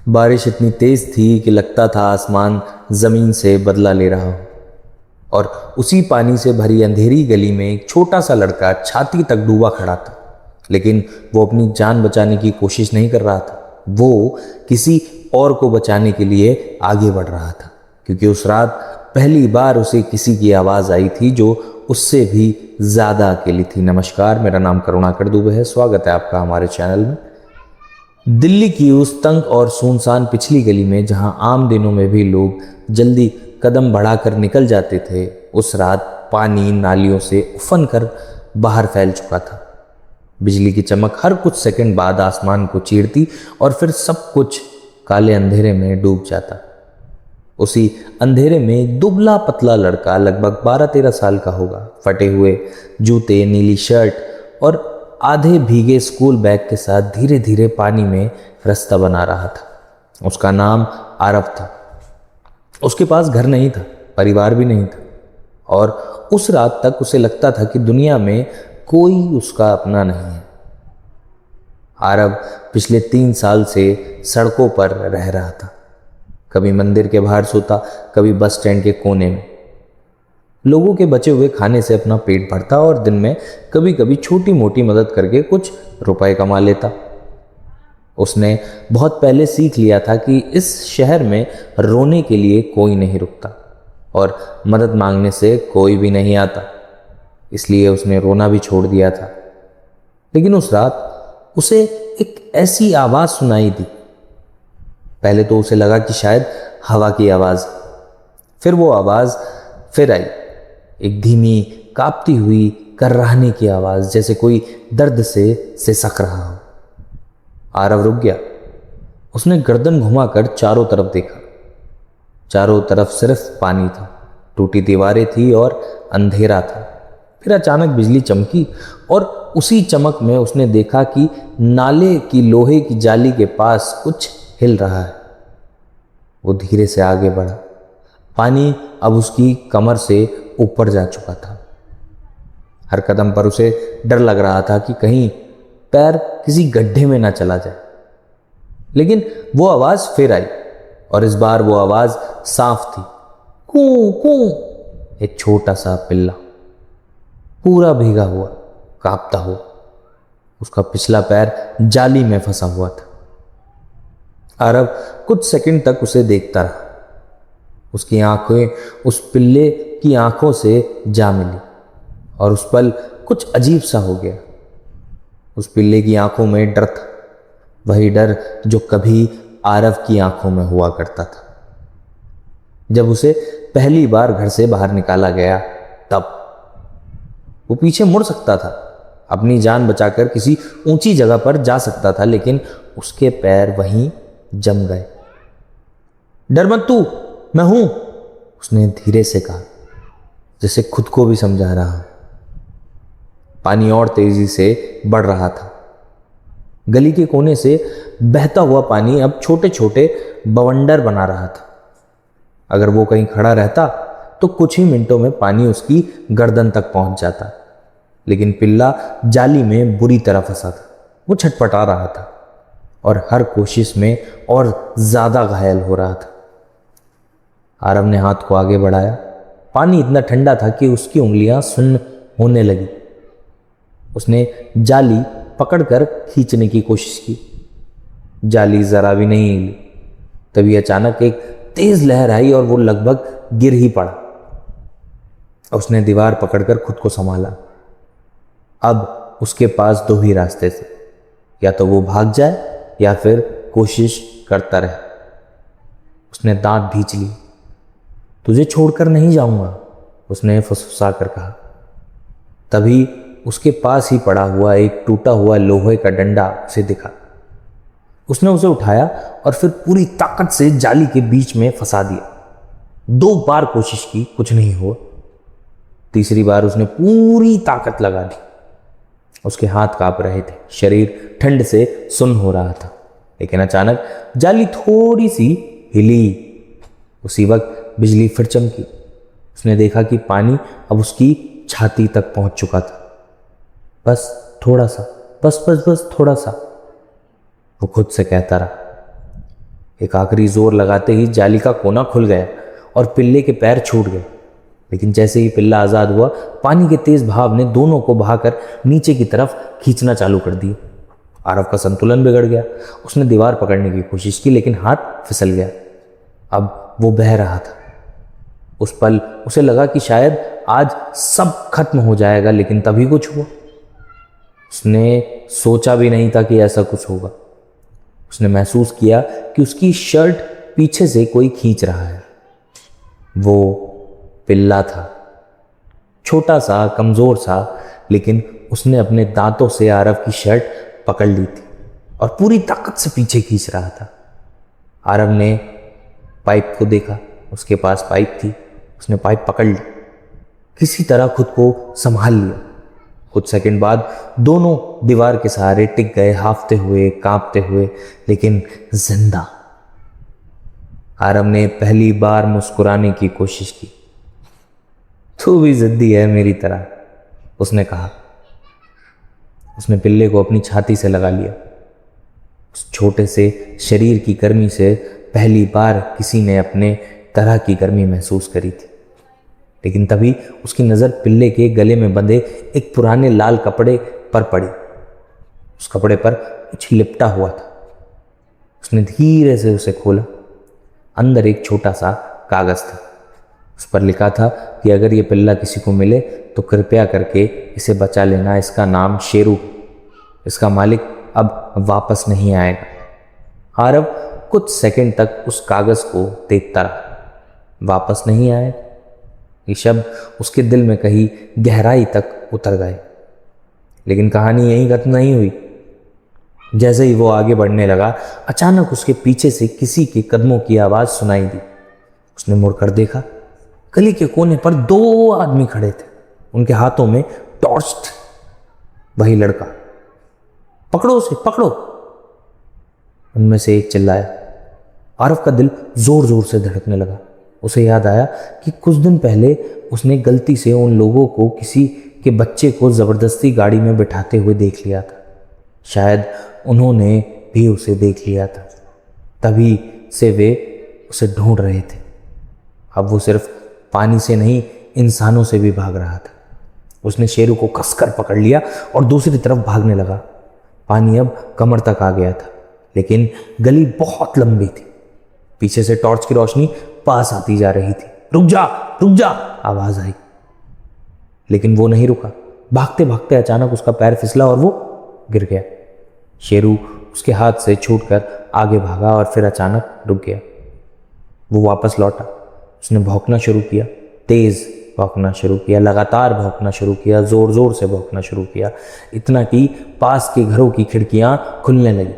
बारिश इतनी तेज थी कि लगता था आसमान जमीन से बदला ले रहा हो। और उसी पानी से भरी अंधेरी गली में एक छोटा सा लड़का छाती तक डूबा खड़ा था। लेकिन वो अपनी जान बचाने की कोशिश नहीं कर रहा था, वो किसी और को बचाने के लिए आगे बढ़ रहा था। क्योंकि उस रात पहली बार उसे किसी की आवाज़ आई थी जो उससे भी ज़्यादा अकेली थी। नमस्कार, मेरा नाम करुणाकर दुबे है। स्वागत है आपका हमारे चैनल में। दिल्ली की उस तंग और सुनसान पिछली गली में जहां आम दिनों में भी लोग जल्दी कदम बढ़ाकर निकल जाते थे, उस रात पानी नालियों से उफन कर बाहर फैल चुका था। बिजली की चमक हर कुछ सेकंड बाद आसमान को चीरती और फिर सब कुछ काले अंधेरे में डूब जाता। उसी अंधेरे में एक दुबला पतला लड़का लगभग 12-13 साल का होगा, फटे हुए जूते, नीली शर्ट और आधे भीगे स्कूल बैग के साथ धीरे धीरे पानी में रास्ता बना रहा था। उसका नाम आरव था। उसके पास घर नहीं था, परिवार भी नहीं था, और उस रात तक उसे लगता था कि दुनिया में कोई उसका अपना नहीं है। आरव पिछले 3 साल से सड़कों पर रह रहा था। कभी मंदिर के बाहर सोता, कभी बस स्टैंड के कोने में। लोगों के बचे हुए खाने से अपना पेट भरता और दिन में कभी कभी छोटी मोटी मदद करके कुछ रुपए कमा लेता। उसने बहुत पहले सीख लिया था कि इस शहर में रोने के लिए कोई नहीं रुकता और मदद मांगने से कोई भी नहीं आता। इसलिए उसने रोना भी छोड़ दिया था। लेकिन उस रात उसे एक ऐसी आवाज सुनाई दी। पहले तो उसे लगा कि शायद हवा की आवाज। फिर वो आवाज फिर आई, एक धीमी कांपती हुई कर्राहने की आवाज, जैसे कोई दर्द से सिसक रहा हो। आरव रुक गया। उसने गर्दन घुमाकर चारों तरफ देखा। चारों तरफ सिर्फ पानी था, टूटी दीवारें थी और अंधेरा था। फिर अचानक बिजली चमकी और उसी चमक में उसने देखा कि नाले की लोहे की जाली के पास कुछ हिल रहा है। वो धीरे से आगे बढ़ा। पानी अब उसकी कमर से ऊपर जा चुका था। हर कदम पर उसे डर लग रहा था कि कहीं पैर किसी गड्ढे में ना चला जाए। लेकिन वो आवाज फिर आई, और इस बार वो आवाज साफ थी। कू कू। एक छोटा सा पिल्ला, पूरा भीगा हुआ, कांपता हुआ। उसका पिछला पैर जाली में फंसा हुआ था। आरव कुछ सेकंड तक उसे देखता रहा। उसकी आंखें उस पिल्ले की आंखों से जा मिली और उस पल कुछ अजीब सा हो गया। उस पिल्ले की आंखों में डर था, वही डर जो कभी आरव की आंखों में हुआ करता था जब उसे पहली बार घर से बाहर निकाला गया। तब वो पीछे मुड़ सकता था, अपनी जान बचाकर किसी ऊंची जगह पर जा सकता था, लेकिन उसके पैर वहीं जम गए। डर मत तू, मैं हूं, उसने धीरे से कहा, जैसे खुद को भी समझा रहा। पानी और तेजी से बढ़ रहा था। गली के कोने से बहता हुआ पानी अब छोटे छोटे बवंडर बना रहा था। अगर वो कहीं खड़ा रहता तो कुछ ही मिनटों में पानी उसकी गर्दन तक पहुंच जाता। लेकिन पिल्ला जाली में बुरी तरह फंसा था। वो छटपटा रहा था और हर कोशिश में और ज्यादा घायल हो रहा था। आरव ने हाथ को आगे बढ़ाया। पानी इतना ठंडा था कि उसकी उंगलियां सुन्न होने लगी। उसने जाली पकड़कर खींचने की कोशिश की। जाली जरा भी नहीं हिली। तभी अचानक एक तेज लहर आई और वो लगभग गिर ही पड़ा। उसने दीवार पकड़कर खुद को संभाला। अब उसके पास 2 ही रास्ते थे, या तो वो भाग जाए या फिर कोशिश करता रहे। उसने दांत भींच लिए। तुझे छोड़कर नहीं जाऊंगा, उसने फुसफुसा कर कहा। तभी उसके पास ही पड़ा हुआ एक टूटा हुआ लोहे का डंडा उसे दिखा। उसने उसे उठाया और फिर पूरी ताकत से जाली के बीच में फंसा दिया। 2 बार कोशिश की, कुछ नहीं हुआ। तीसरी बार उसने पूरी ताकत लगा दी। उसके हाथ कांप रहे थे, शरीर ठंड से सुन्न हो रहा था। लेकिन अचानक जाली थोड़ी सी हिली। उसी वक्त बिजली फिर चमकी। उसने देखा कि पानी अब उसकी छाती तक पहुंच चुका था। बस थोड़ा सा, बस बस बस थोड़ा सा, वो खुद से कहता रहा। एक आखिरी जोर लगाते ही जाली का कोना खुल गया और पिल्ले के पैर छूट गए। लेकिन जैसे ही पिल्ला आज़ाद हुआ, पानी के तेज बहाव ने दोनों को बहाकर नीचे की तरफ खींचना चालू कर दिया। आरव का संतुलन बिगड़ गया। उसने दीवार पकड़ने की कोशिश की, लेकिन हाथ फिसल गया। अब वो बह रहा था। उस पल उसे लगा कि शायद आज सब खत्म हो जाएगा, लेकिन तभी कुछ हुआ। उसने सोचा भी नहीं था कि ऐसा कुछ होगा। उसने महसूस किया कि उसकी शर्ट पीछे से कोई खींच रहा है। वो पिल्ला था, छोटा सा, कमजोर सा, लेकिन उसने अपने दांतों से आरव की शर्ट पकड़ ली थी और पूरी ताकत से पीछे खींच रहा था। आरव ने पाइप को देखा, उसके पास पाइप थी। उसने पाइप पकड़ ली, किसी तरह खुद को संभाल लिया। कुछ सेकंड बाद दोनों दीवार के सहारे टिक गए, हाफते हुए, कांपते हुए, लेकिन जिंदा। आरव ने पहली बार मुस्कुराने की कोशिश की। तू भी जिद्दी है मेरी तरह, उसने कहा। उसने पिल्ले को अपनी छाती से लगा लिया। उस छोटे से शरीर की गर्मी से पहली बार किसी ने अपने तरह की गर्मी महसूस करी थी। लेकिन तभी उसकी नज़र पिल्ले के गले में बंधे एक पुराने लाल कपड़े पर पड़ी। उस कपड़े पर कुछ लिपटा हुआ था। उसने धीरे से उसे खोला। अंदर एक छोटा सा कागज था। उस पर लिखा था कि अगर ये पिल्ला किसी को मिले तो कृपया करके इसे बचा लेना। इसका नाम शेरू। इसका मालिक अब वापस नहीं आएगा। आरव कुछ सेकंड तक उस कागज को देखता रहा। वापस नहीं आएगा, ये शब्द उसके दिल में कहीं गहराई तक उतर गए। लेकिन कहानी यहीं खत्म नहीं हुई। जैसे ही वो आगे बढ़ने लगा, अचानक उसके पीछे से किसी के कदमों की आवाज सुनाई दी। उसने मुड़कर देखा। गली के कोने पर 2 आदमी खड़े थे। उनके हाथों में टॉर्च थी। वही लड़का। पकड़ो उसे, पकड़ो, उनमें से एक चिल्लाया। आरव का दिल जोर जोर से धड़कने लगा। उसे याद आया कि कुछ दिन पहले उसने गलती से उन लोगों को किसी के बच्चे को जबरदस्ती गाड़ी में बिठाते हुए देख लिया था। शायद उन्होंने भी उसे देख लिया था, तभी से वे उसे ढूंढ रहे थे। अब वो सिर्फ पानी से नहीं, इंसानों से भी भाग रहा था। उसने शेरू को कसकर पकड़ लिया और दूसरी तरफ भागने लगा। पानी अब कमर तक आ गया था, लेकिन गली बहुत लंबी थी। पीछे से टॉर्च की रोशनी पास आती जा रही थी। रुक जा, रुक जा, आवाज आई। लेकिन वो नहीं रुका। भागते भागते अचानक उसका पैर फिसला और वो गिर गया। शेरू उसके हाथ से छूटकर आगे भागा और फिर अचानक रुक गया। वो वापस लौटा। उसने भौंकना शुरू किया, तेज भौंकना शुरू किया, लगातार भौंकना शुरू किया, जोर जोर से भौंकना शुरू किया। इतना कि पास के घरों की खिड़कियां खुलने लगी।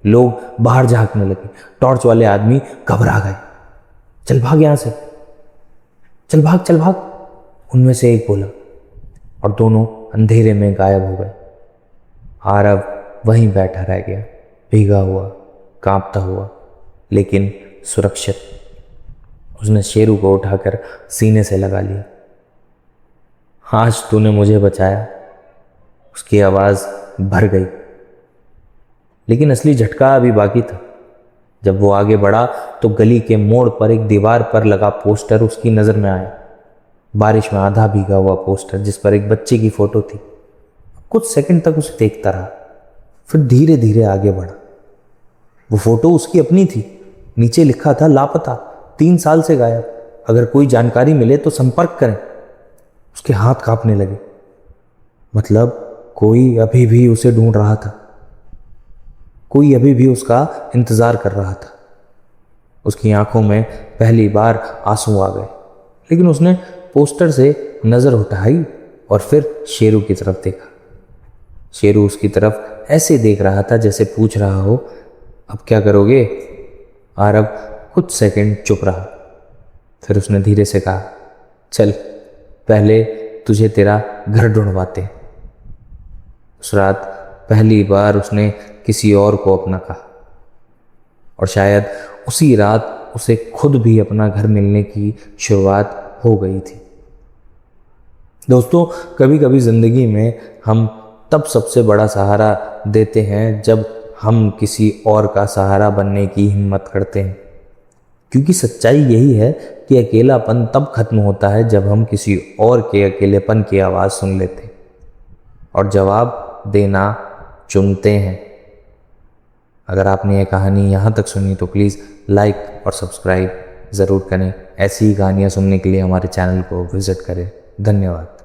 लोग बाहर झांकने लगे। टॉर्च वाले आदमी घबरा गए। चल भाग यहां से, चल भाग, चल भाग, उनमें से एक बोला, और दोनों अंधेरे में गायब हो गए। आरव वहीं बैठा रह गया, भीगा हुआ, कांपता हुआ, लेकिन सुरक्षित। उसने शेरू को उठाकर सीने से लगा लिया। आज तूने मुझे बचाया, उसकी आवाज भर गई। लेकिन असली झटका अभी बाकी था। जब वो आगे बढ़ा तो गली के मोड़ पर एक दीवार पर लगा पोस्टर उसकी नजर में आया। बारिश में आधा भीगा हुआ पोस्टर जिस पर एक बच्चे की फोटो थी। कुछ सेकंड तक उसे देखता रहा, फिर धीरे धीरे आगे बढ़ा। वो फोटो उसकी अपनी थी। नीचे लिखा था, लापता, 3 साल से गायब, अगर कोई जानकारी मिले तो संपर्क करें। उसके हाथ कांपने लगे। मतलब कोई अभी भी उसे ढूंढ रहा था, कोई अभी भी उसका इंतजार कर रहा था। उसकी आंखों में पहली बार आंसू आ गए, लेकिन उसने पोस्टर से नजर उठाई और फिर शेरू की तरफ देखा। शेरू उसकी तरफ ऐसे देख रहा था जैसे पूछ रहा हो, अब क्या करोगे? आरव कुछ सेकंड चुप रहा। फिर उसने धीरे से कहा, चल पहले तुझे तेरा घर ढूंढवाते। उस रात पहली बार उसने किसी और को अपना कहा, और शायद उसी रात उसे खुद भी अपना घर मिलने की शुरुआत हो गई थी। दोस्तों, कभी कभी ज़िंदगी में हम तब सबसे बड़ा सहारा देते हैं जब हम किसी और का सहारा बनने की हिम्मत करते हैं। क्योंकि सच्चाई यही है कि अकेलापन तब खत्म होता है जब हम किसी और के अकेलेपन की आवाज़ सुन लेते हैं और जवाब देना चुनते हैं। अगर आपने ये कहानी यहाँ तक सुनी तो प्लीज़ लाइक और सब्सक्राइब ज़रूर करें। ऐसी ही कहानियाँ सुनने के लिए हमारे चैनल को विज़िट करें। धन्यवाद।